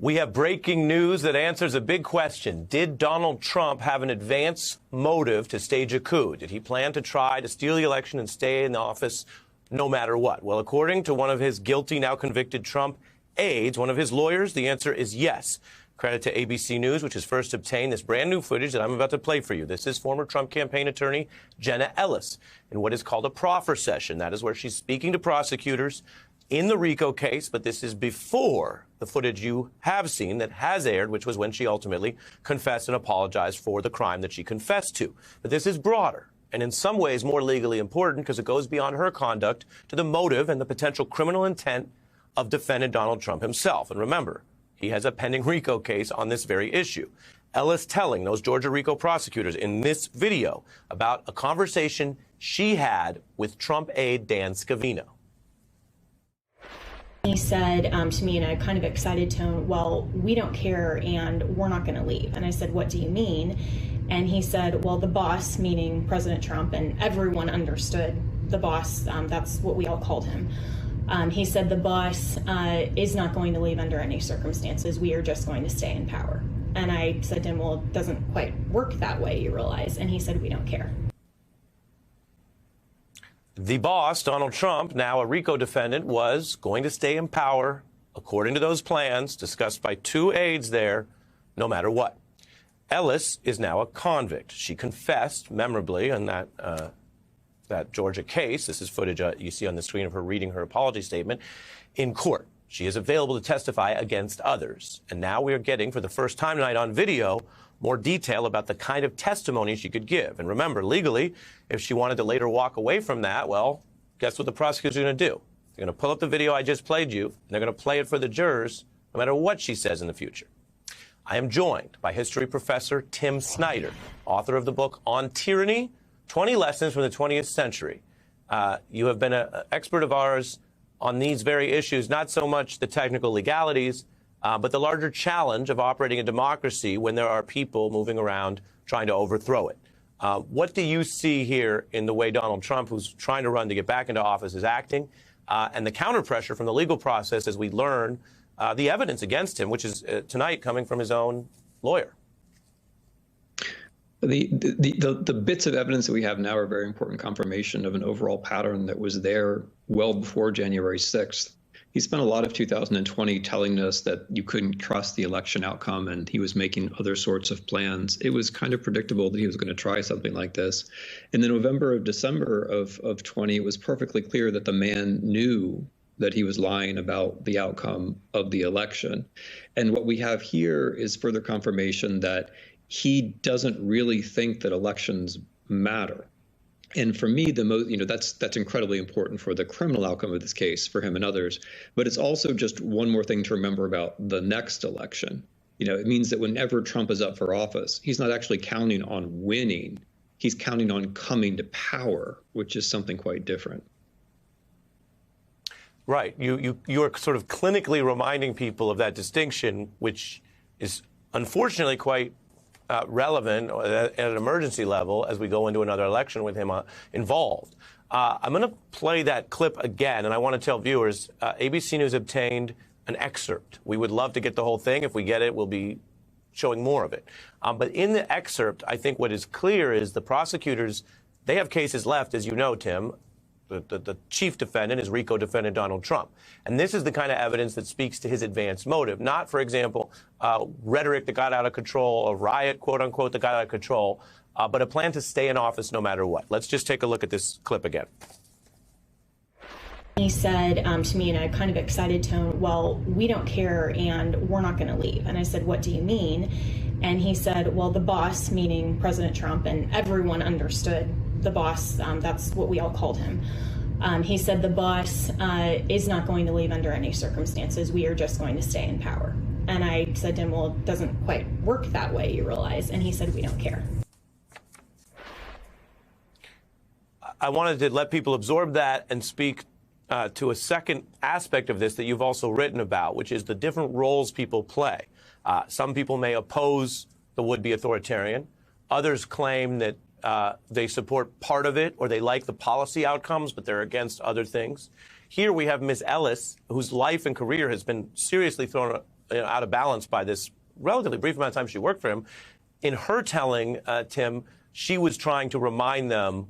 We have breaking news that answers a big question. Did Donald Trump have an advance motive to stage a coup? Did he plan to try to steal the election and stay in the office no matter what? Well, according to one of his guilty, now convicted Trump aides, one of his lawyers, the answer is yes. Credit to ABC News, which has first obtained this brand new footage that I'm about to play for you. This is former Trump campaign attorney Jenna Ellis in what is called a proffer session. That is where she's speaking to prosecutors in the RICO case, but this is before the footage you have seen that has aired, which was when she ultimately confessed and apologized for the crime that she confessed to. But this is broader and in some ways more legally important because it goes beyond her conduct to the motive and the potential criminal intent of defendant Donald Trump himself. And remember, he has a pending RICO case on this very issue. Ellis telling those Georgia RICO prosecutors in this video about a conversation she had with Trump aide Dan Scavino. He said to me in a kind of excited tone, well, we don't care and we're not going to leave. And I said, what do you mean? And he said, well, the boss, meaning President Trump, and everyone understood the boss. That's what we all called him. He said the boss is not going to leave under any circumstances. We are just going to stay in power. And I said to him, well, it doesn't quite work that way, you realize. And he said, we don't care. The boss, Donald Trump, now a RICO defendant, was going to stay in power, according to those plans discussed by two aides there, no matter what. Ellis is now a convict. She confessed memorably in that Georgia case. This is footage you see on the screen of her reading her apology statement in court. She is available to testify against others. And now we are getting, for the first time tonight on video, more detail about the kind of testimony she could give. And remember, legally, if she wanted to later walk away from that, well, guess what the prosecutors are going to do? They're going to pull up the video I just played you, and they're going to play it for the jurors, no matter what she says in the future. I am joined by history professor Tim Snyder, author of the book On Tyranny, 20 Lessons from the 20th Century. You have been an expert of ours on these very issues, not so much the technical legalities, but the larger challenge of operating a democracy when there are people moving around trying to overthrow it. What do you see here in the way Donald Trump, who's trying to run to get back into office, is acting, and the counter-pressure from the legal process as we learn the evidence against him, which is tonight coming from his own lawyer? The bits of evidence that we have now are very important confirmation of an overall pattern that was there well before January 6th. He spent a lot of 2020 telling us that you couldn't trust the election outcome, and he was making other sorts of plans. It was kind of predictable that he was going to try something like this. In the November of December of 20, it was perfectly clear that the man knew that he was lying about the outcome of the election. And what we have here is further confirmation that he doesn't really think that elections matter. And for me, that's incredibly important for the criminal outcome of this case for him and others. But it's also just one more thing to remember about the next election. It means that whenever Trump is up for office, he's not actually counting on winning. He's counting on coming to power, which is something quite different. Right. You're sort of clinically reminding people of that distinction, which is unfortunately quite relevant at an emergency level as we go into another election with him involved. I'm going to play that clip again, and I want to tell viewers, ABC News obtained an excerpt. We would love to get the whole thing. If we get it, we'll be showing more of it. But in the excerpt, I think what is clear is the prosecutors, they have cases left, as you know, Tim. The chief defendant is RICO defendant Donald Trump. And this is the kind of evidence that speaks to his advanced motive, not, for example, rhetoric that got out of control, a riot, quote unquote, that got out of control, but a plan to stay in office no matter what. Let's just take a look at this clip again. He said to me in a kind of excited tone, well, we don't care and we're not going to leave. And I said, what do you mean? And he said, well, the boss, meaning President Trump, and everyone understood the boss. That's what we all called him. He said the boss is not going to leave under any circumstances. We are just going to stay in power. And I said to him, well, it doesn't quite work that way, you realize. And he said, we don't care. I wanted to let people absorb that and speak to a second aspect of this that you've also written about, which is the different roles people play. Some people may oppose the would-be authoritarian. Others claim that they support part of it or they like the policy outcomes, but they're against other things. Here we have Ms. Ellis, whose life and career has been seriously thrown out of balance by this relatively brief amount of time she worked for him. In her telling, Tim, she was trying to remind them,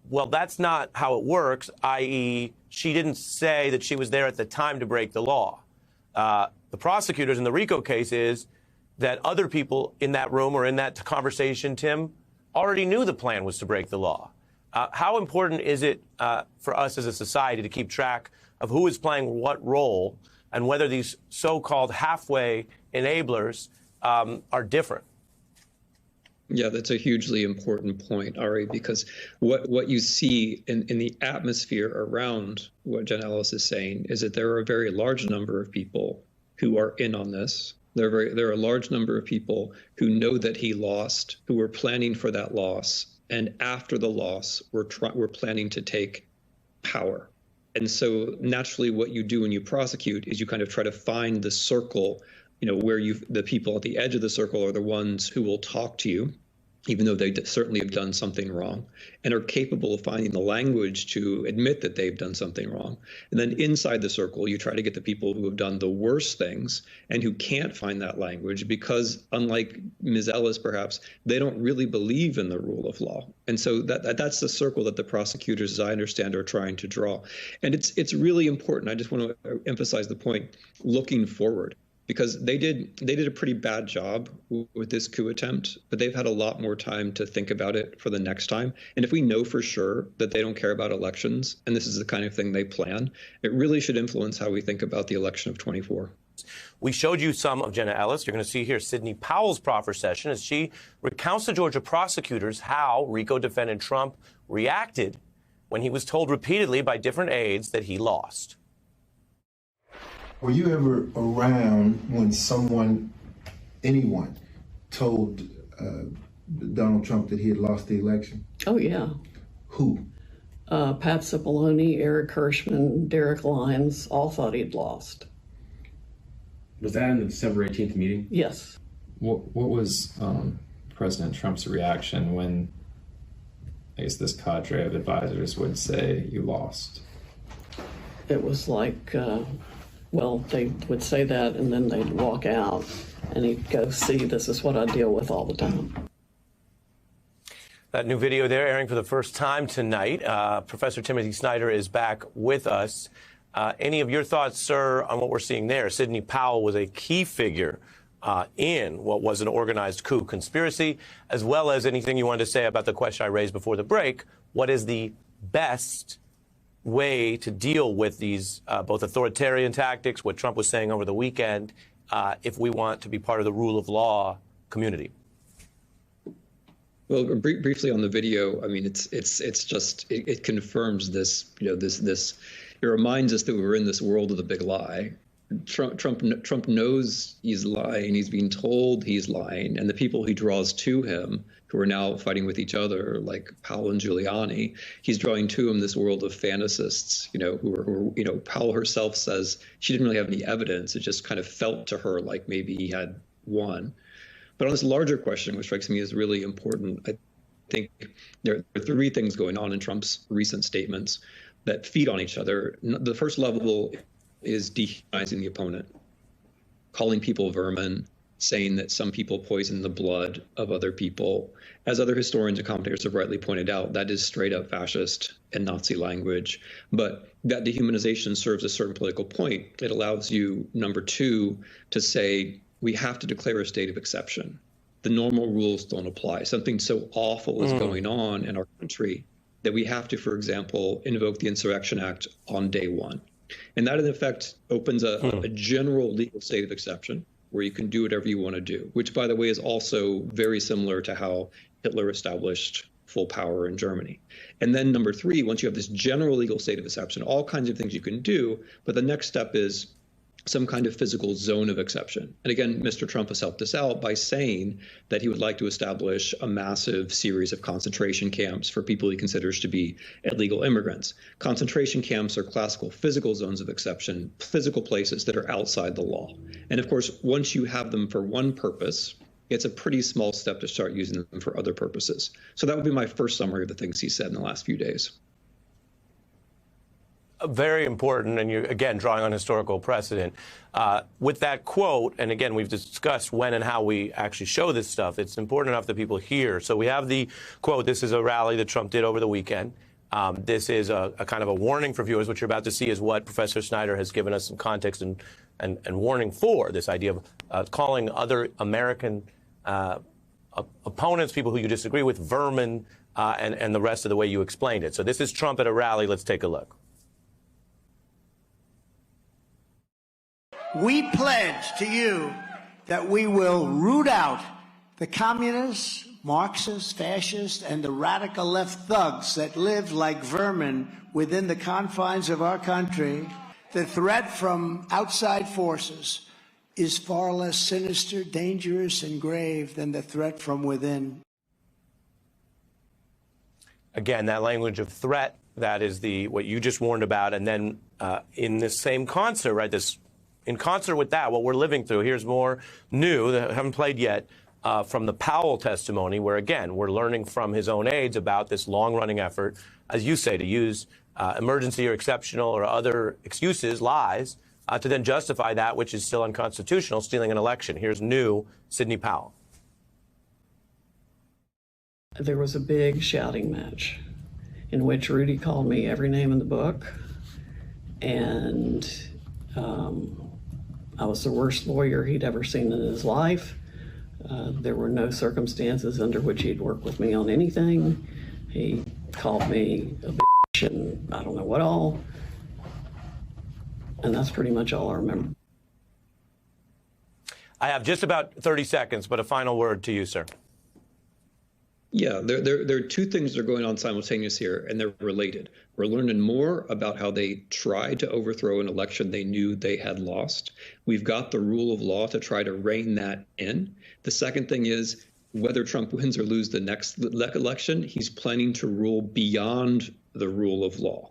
well, that's not how it works, i.e., she didn't say that she was there at the time to break the law. The prosecutors in the RICO case is that other people in that room or in that conversation, Tim, already knew the plan was to break the law. How important is it for us as a society to keep track of who is playing what role and whether these so-called halfway enablers are different? Yeah, that's a hugely important point, Ari, because what you see in the atmosphere around what Jenna Ellis is saying is that there are a very large number of people who are in on this. There are a large number of people who know that he lost, who were planning for that loss, and after the loss, we're planning to take power. And so naturally, what you do when you prosecute is you kind of try to find the circle, where the people at the edge of the circle are the ones who will talk to you, even though they certainly have done something wrong, and are capable of finding the language to admit that they've done something wrong. And then inside the circle, you try to get the people who have done the worst things and who can't find that language because, unlike Ms. Ellis, perhaps, they don't really believe in the rule of law. And so that's the circle that the prosecutors, as I understand, are trying to draw. And it's really important. I just want to emphasize the point, looking forward, because they did a pretty bad job with this coup attempt, but they've had a lot more time to think about it for the next time. And if we know for sure that they don't care about elections, and this is the kind of thing they plan, it really should influence how we think about the election of 24. We showed you some of Jenna Ellis. You're going to see here Sidney Powell's proffer session as she recounts to Georgia prosecutors how RICO defendant Trump reacted when he was told repeatedly by different aides that he lost. Were you ever around when anyone, told Donald Trump that he had lost the election? Oh, yeah. Who? Pat Cipollone, Eric Hirschman, Derek Lyons, all thought he'd lost. Was that in the December 18th meeting? Yes. What was President Trump's reaction when, I guess, this cadre of advisors would say you lost? It was like, they would say that and then they'd walk out and he'd go, see, this is what I deal with all the time. That new video there airing for the first time tonight. Professor Timothy Snyder is back with us. Any of your thoughts, sir, on what we're seeing there? Sidney Powell was a key figure in what was an organized coup conspiracy, as well as anything you wanted to say about the question I raised before the break. What is the best way to deal with these both authoritarian tactics, what Trump was saying over the weekend, if we want to be part of the rule of law community? Well, briefly on the video, I mean, it confirms this, it reminds us that we're in this world of the big lie. Trump knows he's lying. He's being told he's lying, and the people he draws to him, who are now fighting with each other, like Powell and Giuliani, he's drawing to him this world of fantasists. Who Powell herself says she didn't really have any evidence. It just kind of felt to her like maybe he had won. But on this larger question, which strikes me as really important, I think there are three things going on in Trump's recent statements that feed on each other. The first level is dehumanizing the opponent, calling people vermin, saying that some people poison the blood of other people. As other historians and commentators have rightly pointed out, that is straight up fascist and Nazi language. But that dehumanization serves a certain political point. It allows you, number two, to say, we have to declare a state of exception. The normal rules don't apply. Something so awful is going on in our country that we have to, for example, invoke the Insurrection Act on day one. And that, in effect, opens a general legal state of exception where you can do whatever you want to do, which, by the way, is also very similar to how Hitler established full power in Germany. And then number three, once you have this general legal state of exception, all kinds of things you can do, but the next step is some kind of physical zone of exception. And again, Mr. Trump has helped us out by saying that he would like to establish a massive series of concentration camps for people he considers to be illegal immigrants. Concentration camps are classical physical zones of exception, physical places that are outside the law. And of course, once you have them for one purpose, it's a pretty small step to start using them for other purposes. So that would be my first summary of the things he said in the last few days. very important, and you're, again, drawing on historical precedent. With that quote, and again, we've discussed when and how we actually show this stuff, it's important enough that people hear. So we have the quote. This is a rally that Trump did over the weekend. This is a kind of a warning for viewers. What you're about to see is what Professor Snyder has given us some context and warning for, this idea of calling other American opponents, people who you disagree with, vermin, and the rest of the way you explained it. So this is Trump at a rally. Let's take a look. We pledge to you that we will root out the communists, Marxists, fascists, and the radical left thugs that live like vermin within the confines of our country. The threat from outside forces is far less sinister, dangerous, and grave than the threat from within. Again, that language of threat, that is what you just warned about. And then in this same concert, right, in concert with that, what we're living through, here's more new that I haven't played yet from the Powell testimony, where, again, we're learning from his own aides about this long-running effort, as you say, to use emergency or exceptional or other excuses, lies, to then justify that which is still unconstitutional, stealing an election. Here's new Sidney Powell. There was a big shouting match in which Rudy called me every name in the book, and I was the worst lawyer he'd ever seen in his life. There were no circumstances under which he'd work with me on anything. He called me a bitch and I don't know what all. And that's pretty much all I remember. I have just about 30 seconds, but a final word to you, sir. Yeah, there are two things that are going on simultaneously here, and they're related. We're learning more about how they tried to overthrow an election they knew they had lost. We've got the rule of law to try to rein that in. The second thing is, whether Trump wins or loses the next election, he's planning to rule beyond the rule of law.